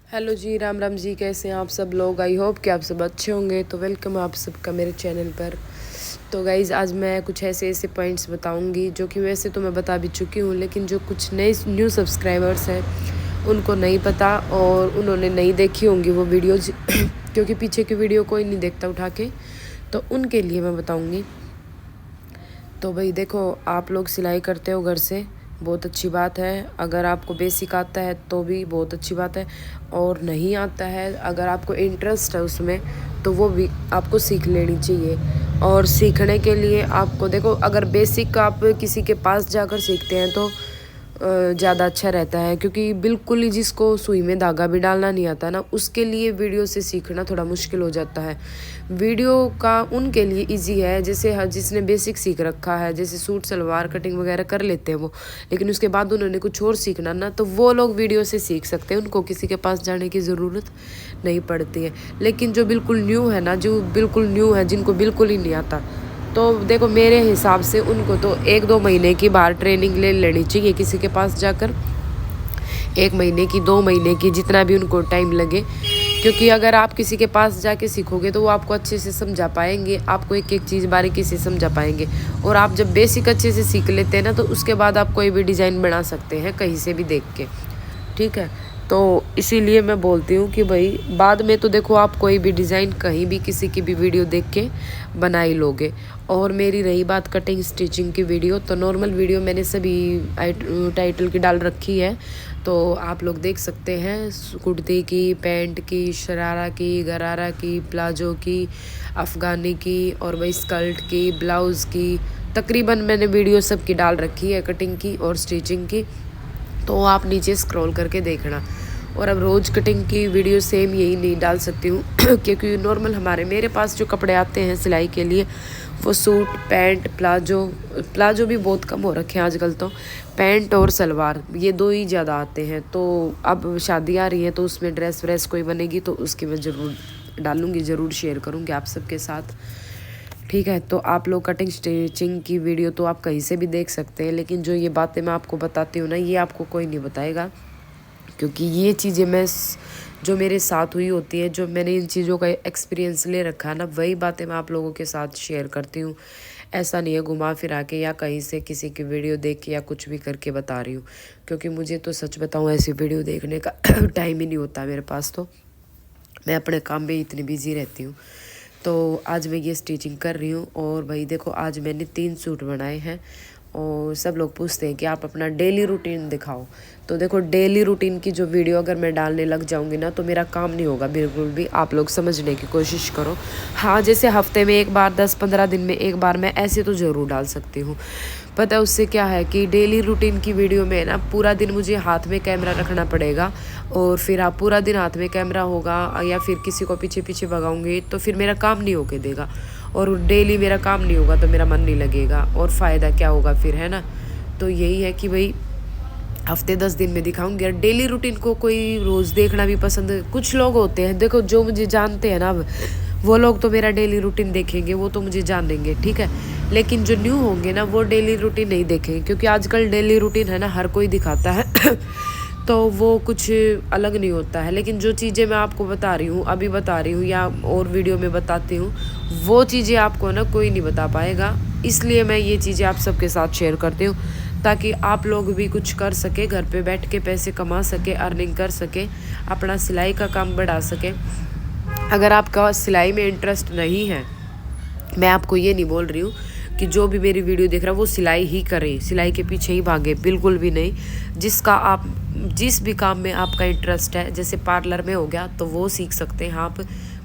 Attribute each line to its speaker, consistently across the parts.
Speaker 1: Hello जी, राम राम जी। कैसे हैं आप सब लोग? आई होप कि आप सब अच्छे होंगे। तो वेलकम आप सबका मेरे चैनल पर। तो गाइज़, आज मैं कुछ ऐसे ऐसे पॉइंट्स बताऊंगी जो कि वैसे तो मैं बता भी चुकी हूँ, लेकिन जो कुछ नए न्यू सब्सक्राइबर्स हैं उनको नहीं पता और उन्होंने नहीं देखी होंगी वो वीडियोज़ क्योंकि पीछे की वीडियो कोई नहीं देखता उठा के, तो उनके लिए मैं बताऊँगी। तो भाई देखो, आप लोग सिलाई करते हो घर से, बहुत अच्छी बात है। अगर आपको बेसिक आता है तो भी बहुत अच्छी बात है, और नहीं आता है, अगर आपको इंटरेस्ट है उसमें, तो वो भी आपको सीख लेनी चाहिए। और सीखने के लिए आपको देखो, अगर बेसिक आप किसी के पास जाकर सीखते हैं तो ज़्यादा अच्छा रहता है, क्योंकि बिल्कुल ही जिसको सुई में धागा भी डालना नहीं आता ना, उसके लिए वीडियो से सीखना थोड़ा मुश्किल हो जाता है। वीडियो का उनके लिए इजी है जैसे जिसने बेसिक सीख रखा है, जैसे सूट सलवार कटिंग वगैरह कर लेते हैं वो, लेकिन उसके बाद उन्होंने कुछ और सीखना ना, तो वो लोग वीडियो से सीख सकते हैं, उनको किसी के पास जाने की ज़रूरत नहीं पड़ती है। लेकिन जो बिल्कुल न्यू है ना, जो बिल्कुल न्यू है, जिनको बिल्कुल ही नहीं आता, तो देखो मेरे हिसाब से उनको तो 1-2 महीने की बाहर ट्रेनिंग ले लेनी चाहिए किसी के पास जाकर, 1 महीने की, 2 महीने की, जितना भी उनको टाइम लगे। क्योंकि अगर आप किसी के पास जाके सीखोगे तो वो आपको अच्छे से समझा पाएंगे, आपको एक एक चीज़ बारीकी से समझा पाएंगे। और आप जब बेसिक अच्छे से सीख लेते हैं ना, तो उसके बाद आप कोई भी डिज़ाइन बना सकते हैं कहीं से भी देख के, ठीक है। तो इसीलिए मैं बोलती हूँ कि भाई बाद में तो देखो, आप कोई भी डिज़ाइन कहीं भी किसी की भी वीडियो देख के बना ही लोगे। और मेरी रही बात कटिंग स्टिचिंग की वीडियो, तो नॉर्मल वीडियो मैंने सभी टाइटल की डाल रखी है, तो आप लोग देख सकते हैं। कुर्ती की, पैंट की, शरारा की, गरारा की, प्लाजो की, अफ़गानी की, और वही स्कर्ट की, ब्लाउज़ की, तकरीबन मैंने वीडियो सब की डाल रखी है, कटिंग की और स्टिचिंग की। तो आप नीचे स्क्रॉल करके देखना। और अब रोज़ कटिंग की वीडियो सेम यही नहीं डाल सकती हूँ क्योंकि नॉर्मल मेरे पास जो कपड़े आते हैं सिलाई के लिए, वो सूट, पैंट, प्लाजो भी बहुत कम हो रखे हैं आजकल, तो पैंट और सलवार, ये दो ही ज़्यादा आते हैं। तो अब शादी आ रही है तो उसमें ड्रेस व्रेस कोई बनेगी तो उसकी मैं ज़रूर डालूँगी, ज़रूर शेयर करूँगी आप सबके साथ, ठीक है। तो आप लोग कटिंग स्टिचिंग की वीडियो तो आप कहीं से भी देख सकते हैं, लेकिन जो ये बातें मैं आपको बताती हूँ ना, ये आपको कोई नहीं बताएगा, क्योंकि ये चीज़ें जो मेरे साथ हुई होती है, जो मैंने इन चीज़ों का एक्सपीरियंस ले रखा है ना, वही बातें मैं आप लोगों के साथ शेयर करती हूँ। ऐसा नहीं है घुमा फिरा के या कहीं से किसी की वीडियो देख के या कुछ भी करके बता रही हूँ, क्योंकि मुझे तो सच बताऊँ ऐसी वीडियो देखने का टाइम ही नहीं होता मेरे पास, तो मैं अपने काम में इतनी बिजी रहती हूँ। तो आज मैं ये स्टिचिंग कर रही हूँ। और भाई देखो, आज मैंने 3 सूट बनाए हैं, और सब लोग पूछते हैं कि आप अपना डेली रूटीन दिखाओ। तो देखो, डेली रूटीन की जो वीडियो अगर मैं डालने लग जाऊंगी ना, तो मेरा काम नहीं होगा बिल्कुल भी। आप लोग समझने की कोशिश करो। हाँ, जैसे हफ्ते में एक बार, 10-15 दिन में एक बार मैं ऐसे तो ज़रूर डाल सकती हूँ। पता है उससे क्या है कि डेली रूटीन की वीडियो में ना, पूरा दिन मुझे हाथ में कैमरा रखना पड़ेगा, और फिर आप पूरा दिन हाथ में कैमरा होगा या फिर किसी को पीछे पीछे भगाऊंगी, तो फिर मेरा काम नहीं होके देगा, और डेली मेरा काम नहीं होगा तो मेरा मन नहीं लगेगा, और फ़ायदा क्या होगा फिर, है ना। तो यही है कि भाई हफ्ते 10 दिन में दिखाऊंगी। और डेली रूटीन को कोई रोज़ देखना भी पसंद, कुछ लोग होते हैं, देखो जो मुझे जानते हैं ना, अब वो लोग तो मेरा डेली रूटीन देखेंगे, वो तो मुझे जानेंगे, ठीक है। लेकिन जो न्यू होंगे ना, वो डेली रूटीन नहीं देखेंगे, क्योंकि आजकल डेली रूटीन है ना, हर कोई दिखाता है तो वो कुछ अलग नहीं होता है। लेकिन जो चीज़ें मैं आपको बता रही हूँ, अभी बता रही हूँ या और वीडियो में बताती हूँ, वो चीज़ें आपको ना कोई नहीं बता पाएगा। इसलिए मैं ये चीज़ें आप सबके साथ शेयर करती हूँ, ताकि आप लोग भी कुछ कर सके, घर पे बैठ के पैसे कमा सके, अर्निंग कर सके, अपना सिलाई का काम बढ़ा सके। अगर आपका सिलाई में इंटरेस्ट नहीं है, मैं आपको ये नहीं बोल रही हूँ कि जो भी मेरी वीडियो देख रहा है वो सिलाई ही करे, सिलाई के पीछे ही भागे, बिल्कुल भी नहीं। जिस भी काम में आपका इंटरेस्ट है, जैसे पार्लर में हो गया तो वो सीख सकते हैं आप,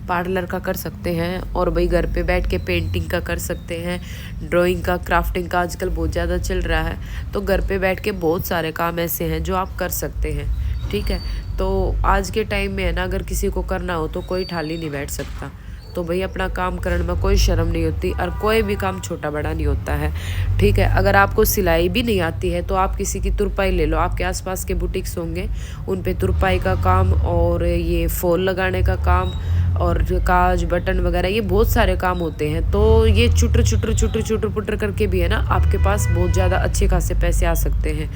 Speaker 1: पार्लर का कर सकते हैं। और भाई घर पे बैठ के पेंटिंग का कर सकते हैं, ड्राइंग का, क्राफ्टिंग का आजकल बहुत ज़्यादा चल रहा है, तो घर पे बैठ के बहुत सारे काम ऐसे हैं जो आप कर सकते हैं, ठीक है। तो आज के टाइम में है ना, अगर किसी को करना हो तो कोई ठाली नहीं बैठ सकता। तो भाई अपना काम करने में कोई शर्म नहीं होती, और कोई भी काम छोटा बड़ा नहीं होता है, ठीक है। अगर आपको सिलाई भी नहीं आती है तो आप किसी की तुरपाई ले लो, आपके आसपास के बुटीक्स होंगे, उन पे तुरपाई का काम, और ये फॉल लगाने का काम, और काज बटन वगैरह, ये बहुत सारे काम होते हैं। तो ये चुटर चुटर चुटर चुटर पुटर करके भी है ना, आपके पास बहुत ज़्यादा अच्छे खासे पैसे आ सकते हैं।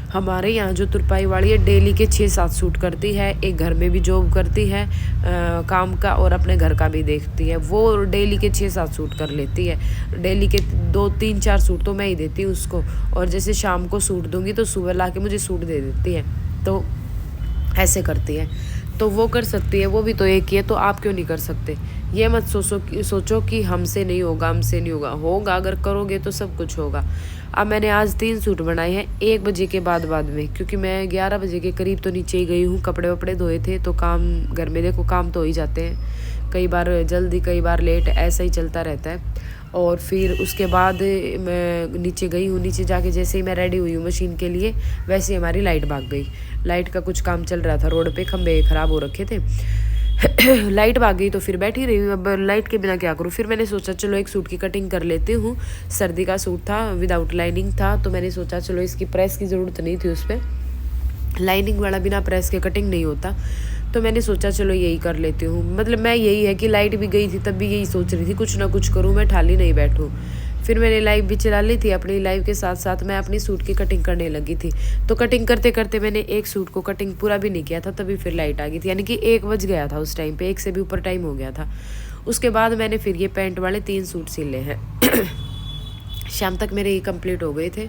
Speaker 1: हमारे यहाँ जो तुरपाई वाली है डेली के 6-7 सूट करती है। एक घर में भी जॉब करती है काम का, और अपने घर का भी देखती है। वो डेली के 6-7 सूट कर लेती है। डेली के 2-3-4 सूट तो मैं ही देती हूँ उसको, और जैसे शाम को सूट दूँगी तो सुबह ला के मुझे सूट दे देती है। तो ऐसे करती है। तो वो कर सकती है, वो भी तो एक ही है, तो आप क्यों नहीं कर सकते? ये मत सोचो कि हमसे नहीं होगा, हमसे नहीं होगा। होगा, अगर करोगे तो सब कुछ होगा। अब मैंने आज 3 सूट बनाए हैं 1 बजे के बाद में, क्योंकि मैं 11 बजे के करीब तो नीचे ही गई हूँ। कपड़े वपड़े धोए थे, तो काम घर में देखो काम तो हो ही जाते हैं, कई बार जल्दी कई बार लेट, ऐसा ही चलता रहता है। और फिर उसके बाद मैं नीचे गई हूँ। नीचे जाके जैसे ही मैं रेडी हुई हूँ मशीन के लिए, वैसे ही हमारी लाइट भाग गई। लाइट का कुछ काम चल रहा था, रोड पे खंबे ख़राब हो रखे थे। लाइट भाग गई तो फिर बैठी रही हूँ। अब लाइट के बिना क्या करूँ? फिर मैंने सोचा चलो एक सूट की कटिंग कर लेती हूँ। सर्दी का सूट था, विदाउट लाइनिंग था, तो मैंने सोचा चलो इसकी प्रेस की ज़रूरत नहीं थी उस पर, लाइनिंग वाला बिना प्रेस के कटिंग नहीं होता। तो मैंने सोचा चलो यही कर लेती हूँ। मतलब मैं यही है कि लाइट भी गई थी तब भी यही सोच रही थी कुछ ना कुछ करूँ, मैं ठाली नहीं बैठूँ। फिर मैंने लाइव भी चला ली थी। अपनी लाइव के साथ साथ मैं अपनी सूट की कटिंग करने लगी थी। तो कटिंग करते करते मैंने एक सूट को कटिंग पूरा भी नहीं किया था, तभी फिर लाइट आ गई थी। यानी कि 1 बज गया था उस टाइम पे, 1 से भी ऊपर टाइम हो गया था। उसके बाद मैंने फिर ये पैंट वाले 3 सूट सिले हैं। शाम तक मेरे ये कंप्लीट हो गए थे।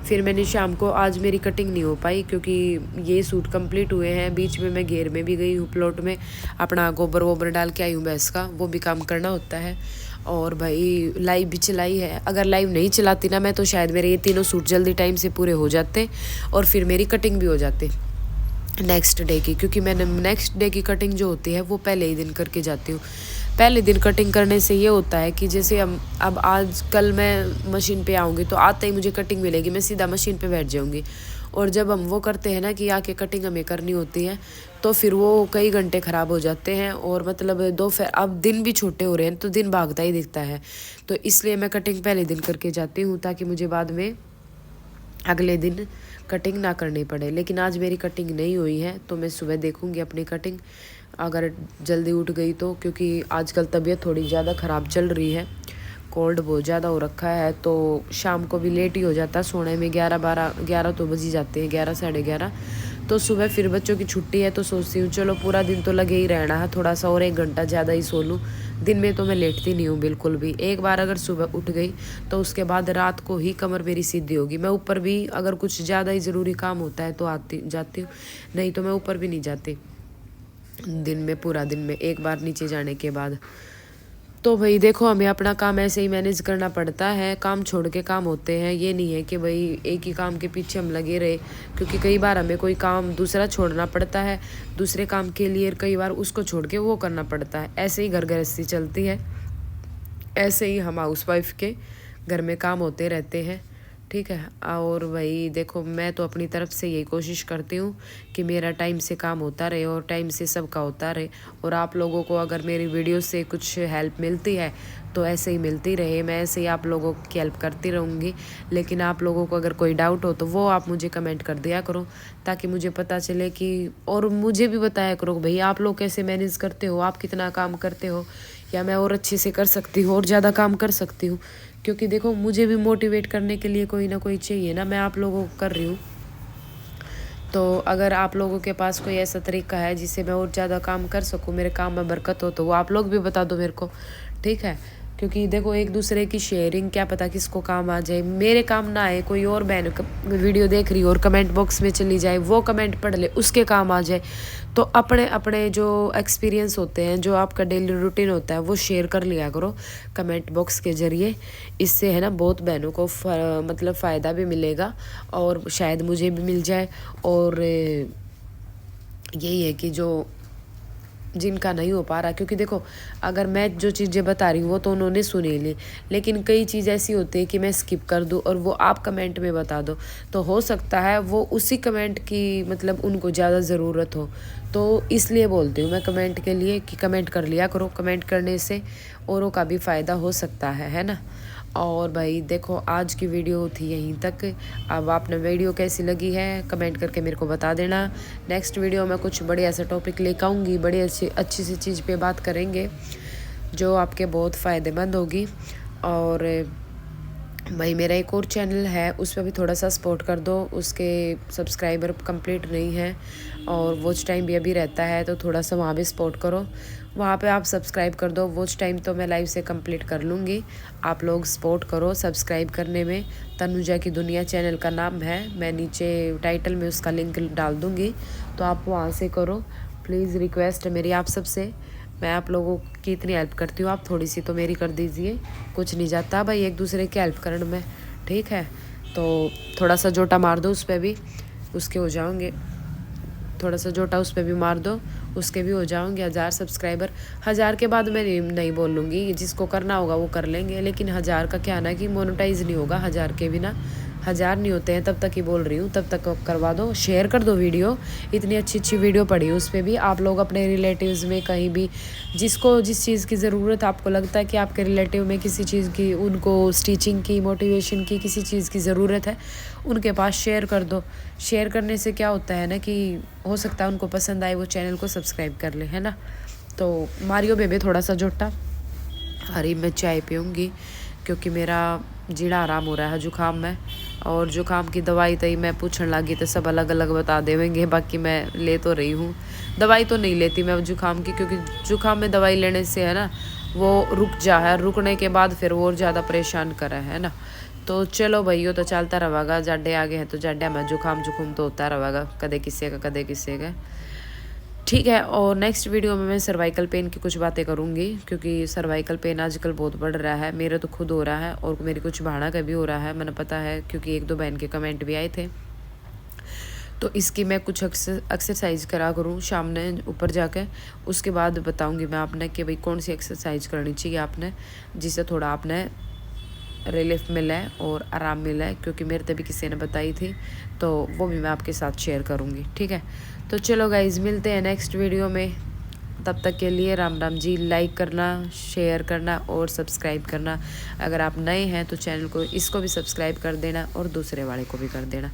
Speaker 1: फिर मैंने शाम को, आज मेरी कटिंग नहीं हो पाई क्योंकि ये सूट कंप्लीट हुए हैं। बीच में मैं घेर में भी गई हूँ, प्लॉट में अपना गोबर वोबर डाल के आई हूँ भैंस का, वो भी काम करना होता है। और भाई लाइव भी चलाई है। अगर लाइव नहीं चलाती ना मैं, तो शायद मेरे ये 3 सूट जल्दी टाइम से पूरे हो जाते और फिर मेरी कटिंग भी हो जाती नेक्स्ट डे की। क्योंकि मैंने नेक्स्ट डे की कटिंग जो होती है वो पहले ही दिन करके जाती हूँ। पहले दिन कटिंग करने से ये होता है कि जैसे अब आज कल मैं मशीन पे आऊँगी तो आते ही मुझे कटिंग मिलेगी, मैं सीधा मशीन पे बैठ जाऊँगी। और जब हम वो करते हैं ना कि आके कटिंग हमें करनी होती है, तो फिर वो कई घंटे ख़राब हो जाते हैं। और मतलब अब दिन भी छोटे हो रहे हैं तो दिन भागता ही दिखता है। तो इसलिए मैं कटिंग पहले दिन करके जाती हूँ, ताकि मुझे बाद में अगले दिन कटिंग ना करनी पड़े। लेकिन आज मेरी कटिंग नहीं हुई है, तो मैं सुबह देखूँगी अपनी कटिंग, अगर जल्दी उठ गई तो। क्योंकि आजकल तबीयत थोड़ी ज़्यादा ख़राब चल रही है, कोल्ड बहुत ज़्यादा हो रखा है, तो शाम को भी लेट ही हो जाता है सोने में। 11 तो बज ही जाते हैं, 11 साढ़े 11। तो सुबह फिर बच्चों की छुट्टी है, तो सोचती हूँ चलो पूरा दिन तो लगे ही रहना है, थोड़ा सा और 1 घंटा ज़्यादा ही सो लूँ। दिन में तो मैं लेटती नहीं हूँ बिल्कुल भी। एक बार अगर सुबह उठ गई तो उसके बाद रात को ही कमर मेरी सीधी होगी। मैं ऊपर भी अगर कुछ ज़्यादा ही ज़रूरी काम होता है तो जाती हूँ, नहीं तो मैं ऊपर भी नहीं जाती दिन में, पूरा दिन में एक बार नीचे जाने के बाद। तो भाई देखो, हमें अपना काम ऐसे ही मैनेज करना पड़ता है। काम छोड़ के काम होते हैं, ये नहीं है कि भाई एक ही काम के पीछे हम लगे रहे। क्योंकि कई बार हमें कोई काम दूसरा छोड़ना पड़ता है, दूसरे काम के लिए कई बार उसको छोड़ के वो करना पड़ता है। ऐसे ही घर गृहस्थी चलती है, ऐसे ही हम हाउसवाइफ के घर में काम होते रहते हैं, ठीक है। और वही देखो, मैं तो अपनी तरफ से यही कोशिश करती हूँ कि मेरा टाइम से काम होता रहे और टाइम से सबका होता रहे। और आप लोगों को अगर मेरी वीडियो से कुछ हेल्प मिलती है तो ऐसे ही मिलती रहे, मैं ऐसे ही आप लोगों की हेल्प करती रहूँगी। लेकिन आप लोगों को अगर कोई डाउट हो तो वो आप मुझे कमेंट कर दिया करो, ताकि मुझे पता चले कि, और मुझे भी बताया करो भाई आप लोग कैसे मैनेज करते हो, आप कितना काम करते हो, या मैं और अच्छे से कर सकती हूँ और ज़्यादा काम कर सकती हूँ। क्योंकि देखो, मुझे भी मोटिवेट करने के लिए कोई ना कोई चाहिए ना। मैं आप लोगों को कर रही हूँ, तो अगर आप लोगों के पास कोई ऐसा तरीका है जिससे मैं और ज़्यादा काम कर सकूँ, मेरे काम में बरकत हो, तो वो आप लोग भी बता दो मेरे को, ठीक है। क्योंकि देखो, एक दूसरे की शेयरिंग क्या पता किसको काम आ जाए। मेरे काम ना आए, कोई और बहन वीडियो देख रही हो और कमेंट बॉक्स में चली जाए, वो कमेंट पढ़ ले, उसके काम आ जाए। तो अपने अपने जो एक्सपीरियंस होते हैं, जो आपका डेली रूटीन होता है, वो शेयर कर लिया करो कमेंट बॉक्स के ज़रिए। इससे है ना बहुत बहनों को मतलब फ़ायदा भी मिलेगा, और शायद मुझे भी मिल जाए। और यही है कि जो जिनका नहीं हो पा रहा, क्योंकि देखो, अगर मैं जो चीज़ें बता रही हूँ वो तो उन्होंने सुनी ली, लेकिन कई चीज़ ऐसी होती है कि मैं स्किप कर दूँ और वो आप कमेंट में बता दो, तो हो सकता है वो उसी कमेंट की मतलब उनको ज़्यादा ज़रूरत हो। तो इसलिए बोलती हूँ मैं कमेंट के लिए कि कमेंट कर लिया करो, कमेंट करने से औरों का भी फ़ायदा हो सकता है ना। और भाई देखो, आज की वीडियो थी यहीं तक। अब आपने वीडियो कैसी लगी है कमेंट करके मेरे को बता देना। नेक्स्ट वीडियो में कुछ बढ़िया सा टॉपिक लेकर आऊँगी, बड़ी अच्छी सी चीज़ पे बात करेंगे जो आपके बहुत फ़ायदेमंद होगी। और भाई मेरा एक और चैनल है, उस पर भी थोड़ा सा सपोर्ट कर दो। उसके सब्सक्राइबर कंप्लीट नहीं है और वॉच टाइम भी अभी रहता है, तो थोड़ा सा वहाँ भी सपोर्ट करो। वहाँ पे आप सब्सक्राइब कर दो। वॉच टाइम तो मैं लाइव से कंप्लीट कर लूँगी, आप लोग सपोर्ट करो सब्सक्राइब करने में। तनुजा की दुनिया चैनल का नाम है, मैं नीचे टाइटल में उसका लिंक डाल दूँगी, तो आप वहाँ से करो। प्लीज़ रिक्वेस्ट है मेरी आप सबसे, मैं आप लोगों की इतनी हेल्प करती हूँ, आप थोड़ी सी तो मेरी कर दीजिए। कुछ नहीं जाता भाई एक दूसरे की हेल्प करने में, ठीक है। तो थोड़ा सा जोटा मार दो उस पर भी, उसके हो जाओगे। थोड़ा सा जोटा उस पर भी मार दो, उसके भी हो जाओगे 1000 सब्सक्राइबर। 1000 के बाद मैं नहीं बोलूँगी, जिसको करना होगा वो कर लेंगे, लेकिन 1000 का क्या ना कि मोनेटाइज नहीं होगा 1000 के बिना। 1000 नहीं होते हैं तब तक ही बोल रही हूँ, तब तक करवा दो, शेयर कर दो वीडियो। इतनी अच्छी अच्छी वीडियो पड़ी उस पर भी। आप लोग अपने रिलेटिव्स में कहीं भी जिसको जिस चीज़ की ज़रूरत आपको लगता है कि आपके रिलेटिव में किसी चीज़ की, उनको स्टिचिंग की, मोटिवेशन की, किसी चीज़ की ज़रूरत है, उनके पास शेयर कर दो। शेयर करने से क्या होता है ना कि हो सकता है उनको पसंद आए, वो चैनल को सब्सक्राइब कर ले, है ना। तो मारियो बेबे थोड़ा सा जोटा। हरी मैं चाय पीऊँगी क्योंकि मेरा जीना आराम हो रहा है जुकाम में। और जुकाम की दवाई तई मैं पूछने लगी तो सब अलग अलग बता देवेंगे, बाकी मैं ले तो रही हूँ। दवाई तो नहीं लेती मैं जुकाम की, क्योंकि जुकाम में दवाई लेने से है ना वो रुक जा है, रुकने के बाद फिर वो और ज़्यादा परेशान करे, है ना। तो चलो भैया, तो चलता रहेगा, जाडे आगे हैं तो जाडे में जुकाम जुकाम तो होता रहेगा, कदे किसी का कदे किसी का, ठीक है। और नेक्स्ट वीडियो में मैं सर्वाइकल पेन की कुछ बातें करूँगी, क्योंकि सर्वाइकल पेन आजकल बहुत बढ़ रहा है, मेरे तो खुद हो रहा है और मेरी कुछ भाड़ा का भी हो रहा है, मैंने पता है क्योंकि 1-2 बहन के कमेंट भी आए थे। तो इसकी मैं कुछ एक्सरसाइज करा करूँ शाम ने ऊपर जाकर, उसके बाद बताऊँगी मैं आपने कि भाई कौन सी एक्सरसाइज करनी चाहिए आपने, जिससे थोड़ा आपने रिलीफ मिला है और आराम मिला है, क्योंकि मेरे तभी किसी ने बताई थी, तो वो भी मैं आपके साथ शेयर करूँगी, ठीक है। तो चलो गाइज़, मिलते हैं नेक्स्ट वीडियो में, तब तक के लिए राम राम जी। लाइक करना, शेयर करना और सब्सक्राइब करना। अगर आप नए हैं तो चैनल को इसको भी सब्सक्राइब कर देना और दूसरे वाले को भी कर देना।